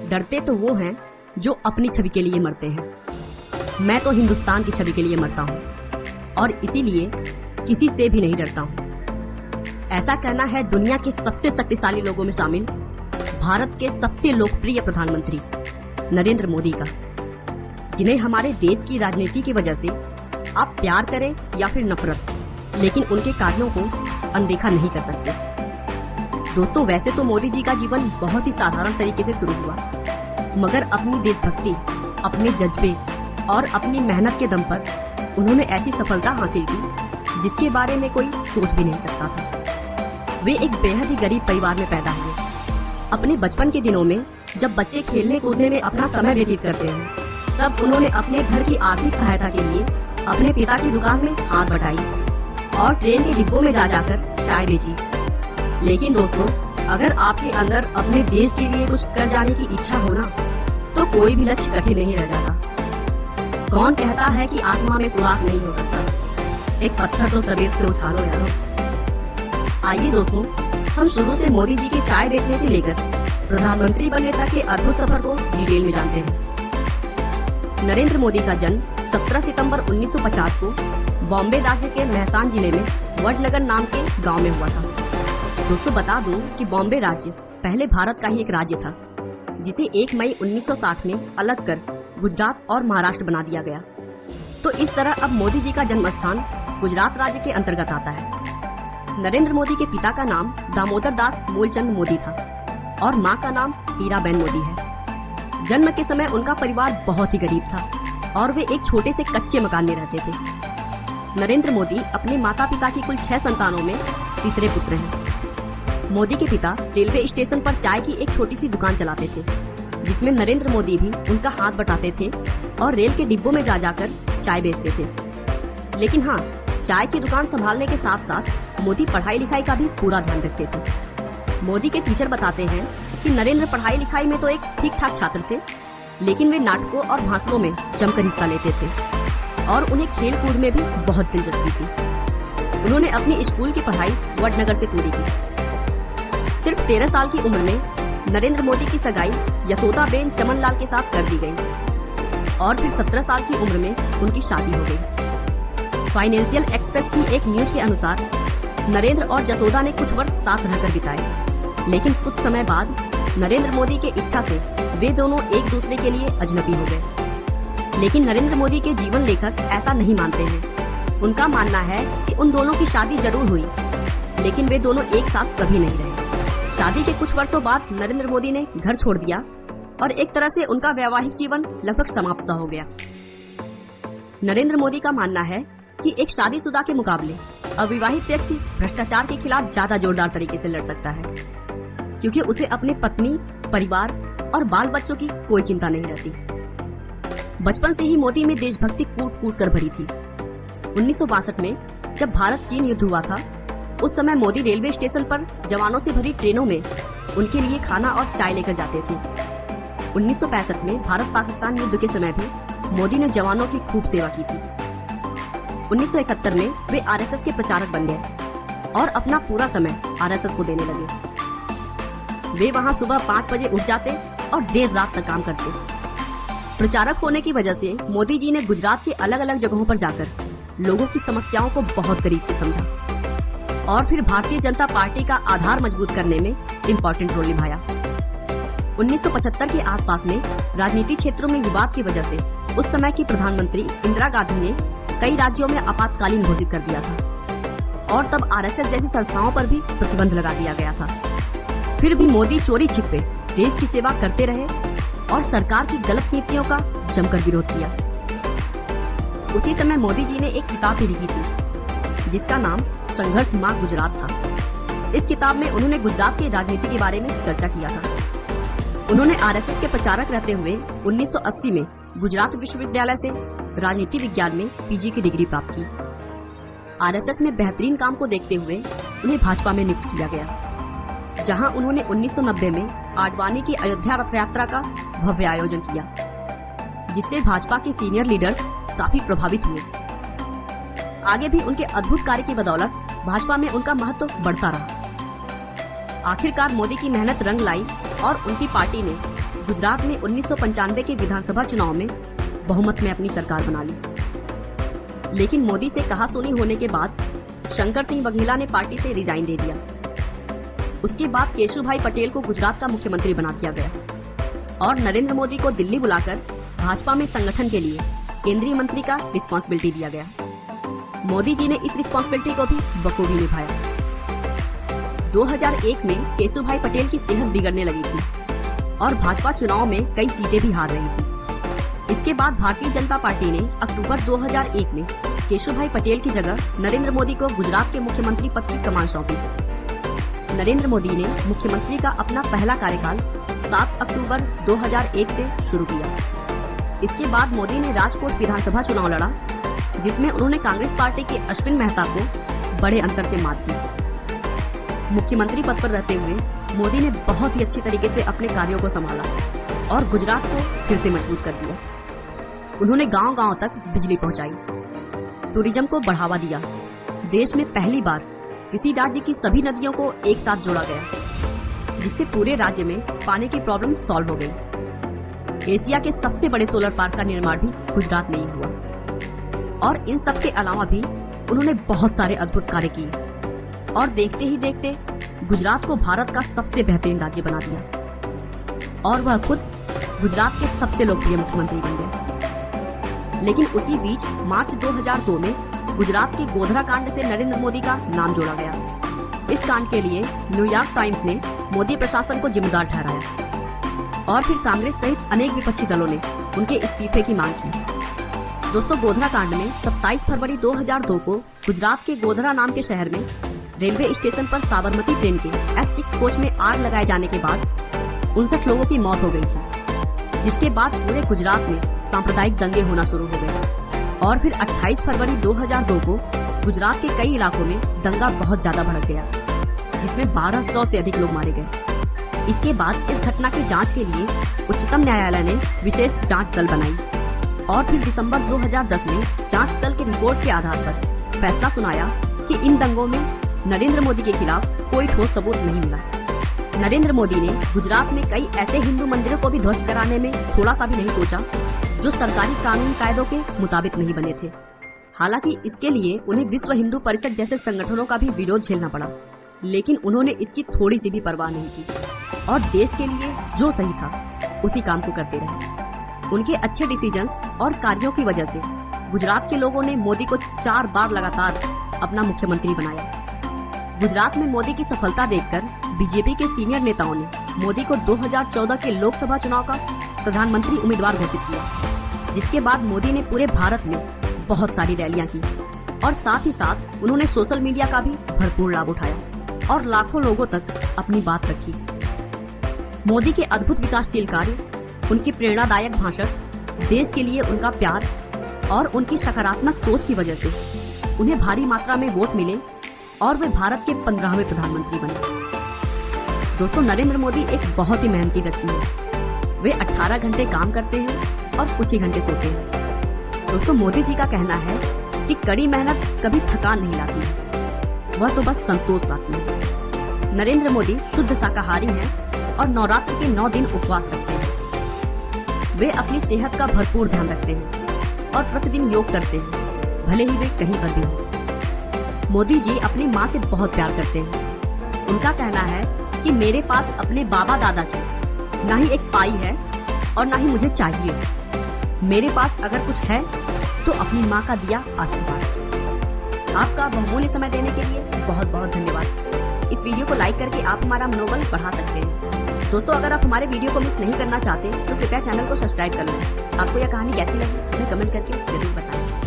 डरते तो वो हैं जो अपनी छवि के लिए मरते हैं। मैं तो हिंदुस्तान की छवि के लिए मरता हूँ और इसीलिए किसी से भी नहीं डरता हूँ। ऐसा कहना है दुनिया के सबसे शक्तिशाली लोगों में शामिल भारत के सबसे लोकप्रिय प्रधानमंत्री नरेंद्र मोदी का, जिन्हें हमारे देश की राजनीति की वजह से आप प्यार करें या फिर नफरत, लेकिन उनके कार्यों को अनदेखा नहीं कर सकते। दोस्तों, वैसे तो मोदी जी का जीवन बहुत ही साधारण तरीके से शुरू हुआ, मगर अपनी देशभक्ति, अपने जज्बे और अपनी मेहनत के दम पर उन्होंने ऐसी सफलता हासिल की जिसके बारे में कोई सोच भी नहीं सकता था। वे एक बेहद ही गरीब परिवार में पैदा हुए। अपने बचपन के दिनों में जब बच्चे खेलने कूदने में अपना समय व्यतीत करते हैं, तब उन्होंने अपने घर की आर्थिक सहायता के लिए अपने पिता की दुकान में हाथ बटाई और ट्रेन के डिब्बों में जा जाकर चाय बेची। लेकिन दोस्तों, अगर आपके अंदर अपने देश के लिए कुछ कर जाने की इच्छा हो ना, तो कोई भी लक्ष्य कठिन नहीं रह जाता। कौन कहता है कि आसमां में सुराख नहीं हो सकता? एक पत्थर तो तबीयत से उछालो यारो। आइए दोस्तों, हम शुरू से मोदी जी के चाय बेचने से लेकर प्रधानमंत्री बनने तक के अद्भुत सफर को डिटेल में जानते हैं। नरेंद्र मोदी का जन्म 17 सितंबर 1950 को बॉम्बे राज्य के मेहसान जिले में वडनगर नाम के गांव में हुआ था। दोस्तों, बता दूं कि बॉम्बे राज्य पहले भारत का ही एक राज्य था, जिसे 1 मई 1960 में अलग कर गुजरात और महाराष्ट्र बना दिया गया। तो इस तरह अब मोदी जी का जन्म स्थान गुजरात राज्य के अंतर्गत आता है। नरेंद्र मोदी के पिता का नाम दामोदर दास मूलचंद मोदी था और मां का नाम हीराबेन मोदी है। जन्म के समय उनका परिवार बहुत ही गरीब था और वे एक छोटे से कच्चे मकान में रहते थे। नरेंद्र मोदी अपने माता पिता की कुल 6 संतानों में तीसरे पुत्र हैं। मोदी के पिता रेलवे स्टेशन पर चाय की एक छोटी सी दुकान चलाते थे, जिसमें नरेंद्र मोदी भी उनका हाथ बटाते थे और रेल के डिब्बों में जा जाकर चाय बेचते थे। लेकिन हाँ, चाय की दुकान संभालने के साथ साथ मोदी पढ़ाई लिखाई का भी पूरा ध्यान रखते थे। मोदी के टीचर बताते हैं कि नरेंद्र पढ़ाई लिखाई में तो एक ठीक ठाक छात्र थे, लेकिन वे नाटकों और भाषणों में जमकर हिस्सा लेते थे और उन्हें खेल कूद में भी बहुत दिलचस्पी थी। उन्होंने अपनी स्कूल की पढ़ाई वडनगर से पूरी की। सिर्फ 13 साल की उम्र में नरेंद्र मोदी की सगाई यशोदाबेन चमनलाल के साथ कर दी गई और फिर 17 साल की उम्र में उनकी शादी हो गई। फाइनेंशियल एक्सप्रेस की एक न्यूज के अनुसार नरेंद्र और यशोदा ने कुछ वर्ष साथ रहकर बिताए, लेकिन कुछ समय बाद नरेंद्र मोदी के इच्छा से वे दोनों एक दूसरे के लिए अजनबी हो गए। लेकिन नरेंद्र मोदी के जीवन लेखक ऐसा नहीं मानते हैं। उनका मानना है कि उन दोनों की शादी जरूर हुई, लेकिन वे दोनों एक साथ कभी नहीं रहे। शादी के कुछ वर्षों बाद नरेंद्र मोदी ने घर छोड़ दिया और एक तरह से उनका वैवाहिक जीवन लगभग समाप्त हो गया। नरेंद्र मोदी का मानना है कि एक शादीशुदा के मुकाबले अविवाहित व्यक्ति भ्रष्टाचार के खिलाफ ज्यादा जोरदार तरीके से लड़ सकता है, क्योंकि उसे अपने पत्नी, परिवार और बाल बच्चों की कोई चिंता नहीं रहती। बचपन से ही मोदी में देशभक्ति कूट कूट कर भरी थी। 1962 में जब भारत चीन युद्ध हुआ था, उस समय मोदी रेलवे स्टेशन पर जवानों से भरी ट्रेनों में उनके लिए खाना और चाय लेकर जाते थे। 1965 में भारत पाकिस्तान युद्ध के समय भी मोदी ने जवानों की खूब सेवा की थी। 1971 में वे आरएसएस के प्रचारक बन गए और अपना पूरा समय आरएसएस को देने लगे। वे वहां सुबह 5 बजे उठ जाते और देर रात तक काम करते। प्रचारक होने की वजह से मोदी जी ने गुजरात के अलग अलग जगहों पर जाकर लोगों की समस्याओं को बहुत करीब से समझा और फिर भारतीय जनता पार्टी का आधार मजबूत करने में इम्पोर्टेंट रोल निभाया। 1975 के आसपास में राजनीतिक क्षेत्रों में विवाद की वजह से उस समय की प्रधानमंत्री इंदिरा गांधी ने कई राज्यों में आपातकालीन घोषित कर दिया था और तब आरएसएस जैसी संस्थाओं पर भी प्रतिबंध लगा दिया गया था। फिर भी मोदी चोरी छिपे देश की सेवा करते रहे और सरकार की गलत नीतियों का जमकर विरोध किया। उसी समय मोदी जी ने एक किताब भी लिखी थी जिसका नाम संघर्ष मार्ग गुजरात था। इस किताब में उन्होंने गुजरात की राजनीति के बारे में चर्चा किया था। उन्होंने आरएसएस के प्रचारक रहते हुए 1980 में गुजरात विश्वविद्यालय से राजनीति विज्ञान में पीजी की डिग्री प्राप्त की। आरएसएस में बेहतरीन काम को देखते हुए उन्हें भाजपा में नियुक्त किया गया, जहां उन्होंने 1990 में आडवाणी की अयोध्या रथ यात्रा का भव्य आयोजन किया, जिससे भाजपा के सीनियर लीडर्स काफी प्रभावित हुए। आगे भी उनके अद्भुत कार्य की बदौलत भाजपा में उनका महत्व बढ़ता रहा। आखिरकार मोदी की मेहनत रंग लाई और उनकी पार्टी ने गुजरात ने 1995 के विधानसभा चुनाव में बहुमत में अपनी सरकार बना ली। लेकिन मोदी से कहा सुनी होने के बाद शंकर सिंह वघेला ने पार्टी से रिजाइन दे दिया। उसके बाद केशुभाई पटेल को गुजरात का मुख्यमंत्री बना दिया गया और नरेंद्र मोदी को दिल्ली बुलाकर भाजपा में संगठन के लिए केंद्रीय मंत्री का रिस्पॉन्सिबिलिटी दिया गया। मोदी जी ने इस रिस्पॉन्सिबिलिटी को भी बखूबी निभाया। 2001 में केशुभाई पटेल की सेहत बिगड़ने लगी थी और भाजपा चुनाव में कई सीटें भी हार रही थी। इसके बाद भारतीय जनता पार्टी ने अक्टूबर 2001 में केशुभाई पटेल की जगह नरेंद्र मोदी को गुजरात के मुख्यमंत्री पद की कमान सौंपी। नरेंद्र मोदी ने मुख्यमंत्री का अपना पहला कार्यकाल 7 अक्टूबर 2001 से शुरू किया। इसके बाद मोदी ने राजकोट विधानसभा चुनाव लड़ा, जिसमें उन्होंने कांग्रेस पार्टी के अश्विन मेहता को बड़े अंतर से मात दी। मुख्यमंत्री पद पर रहते हुए मोदी ने बहुत ही अच्छी तरीके से अपने कार्यों को संभाला और गुजरात को फिर से मजबूत कर दिया। उन्होंने गांव-गांव तक बिजली पहुंचाई, टूरिज्म को बढ़ावा दिया। देश में पहली बार किसी राज्य की सभी नदियों को एक साथ जोड़ा गया, जिससे पूरे राज्य में पानी की प्रॉब्लम सॉल्व हो गई। एशिया के सबसे बड़े सोलर पार्क का निर्माण भी गुजरात में ही हुआ। और इन सब के अलावा भी उन्होंने बहुत सारे अद्भुत कार्य किए और देखते ही देखते गुजरात को भारत का सबसे बेहतरीन राज्य बना दिया और वह खुद गुजरात के सबसे लोकप्रिय मुख्यमंत्री बन गए। लेकिन उसी बीच मार्च 2002 में गुजरात के गोधरा कांड से नरेंद्र मोदी का नाम जोड़ा गया। इस कांड के लिए न्यूयॉर्क टाइम्स ने मोदी प्रशासन को जिम्मेदार ठहराया और फिर कांग्रेस सहित अनेक विपक्षी दलों ने उनके इस्तीफे की मांग की। दोस्तों, गोधरा कांड में 27 फरवरी 2002 को गुजरात के गोधरा नाम के शहर में रेलवे स्टेशन पर साबरमती ट्रेन के S6 कोच में आग लगाए जाने के बाद 59 लोगों की मौत हो गई थी, जिसके बाद पूरे गुजरात में सांप्रदायिक दंगे होना शुरू हो गए और फिर 28 फरवरी 2002 को गुजरात के कई इलाकों में दंगा बहुत ज्यादा भड़क गया, जिसमें 1200 से अधिक लोग मारे गए। इसके बाद इस घटना की जांच के लिए उच्चतम न्यायालय ने विशेष जांच दल बनाई और फिर दिसंबर 2010 में जांच दल की रिपोर्ट के आधार पर फैसला सुनाया कि इन दंगों में नरेंद्र मोदी के खिलाफ कोई ठोस सबूत नहीं मिला। नरेंद्र मोदी ने गुजरात में कई ऐसे हिंदू मंदिरों को भी ध्वस्त कराने में थोड़ा सा भी नहीं सोचा जो सरकारी कानून कायदों के मुताबिक नहीं बने थे। हालांकि इसके लिए उन्हें विश्व हिंदू परिषद जैसे संगठनों का भी विरोध झेलना पड़ा, लेकिन उन्होंने इसकी थोड़ी सी भी परवाह नहीं की और देश के लिए जो सही था उसी काम को करते रहे। उनके अच्छे डिसीजंस और कार्यों की वजह से गुजरात के लोगों ने मोदी को 4 बार लगातार अपना मुख्यमंत्री बनाया। गुजरात में मोदी की सफलता देखकर बीजेपी के सीनियर नेताओं ने मोदी को 2014 के लोकसभा चुनाव का प्रधानमंत्री उम्मीदवार घोषित किया, जिसके बाद मोदी ने पूरे भारत में बहुत सारी रैलियां की और साथ ही साथ उन्होंने सोशल मीडिया का भी भरपूर लाभ उठाया और लाखों लोगों तक अपनी बात रखी। मोदी के अद्भुत विकासशील कार्य, उनकी प्रेरणादायक भाषण, देश के लिए उनका प्यार और उनकी सकारात्मक सोच की वजह से उन्हें भारी मात्रा में वोट मिले और वे भारत के 15वें प्रधानमंत्री बने। दोस्तों, नरेंद्र मोदी एक बहुत ही मेहनती व्यक्ति है। वे 18 घंटे काम करते हैं और कुछ ही घंटे सोते हैं। दोस्तों, मोदी जी का कहना है कि कड़ी मेहनत कभी थकान नहीं लाती, वह तो बस संतोष लाती है। नरेंद्र मोदी शुद्ध शाकाहारी हैं और नवरात्र के 9 दिन उपवास रखते हैं। वे अपनी सेहत का भरपूर ध्यान रखते हैं और प्रतिदिन योग करते हैं, भले ही वे कहीं पर भी हों। मोदी जी अपनी माँ से बहुत प्यार करते हैं। उनका कहना है कि मेरे पास अपने बाबा दादा की न ही एक पाई है और न ही मुझे चाहिए। मेरे पास अगर कुछ है तो अपनी माँ का दिया आशीर्वाद। आपका बहुमूल्य समय देने के लिए बहुत बहुत धन्यवाद। इस वीडियो को लाइक करके आप हमारा मनोबल बढ़ा सकते हैं। दोस्तों, अगर आप हमारे वीडियो को मिस नहीं करना चाहते तो कृपया चैनल को सब्सक्राइब कर लें। आपको यह कहानी कैसी लगी हमें कमेंट करके जरूर बताएं।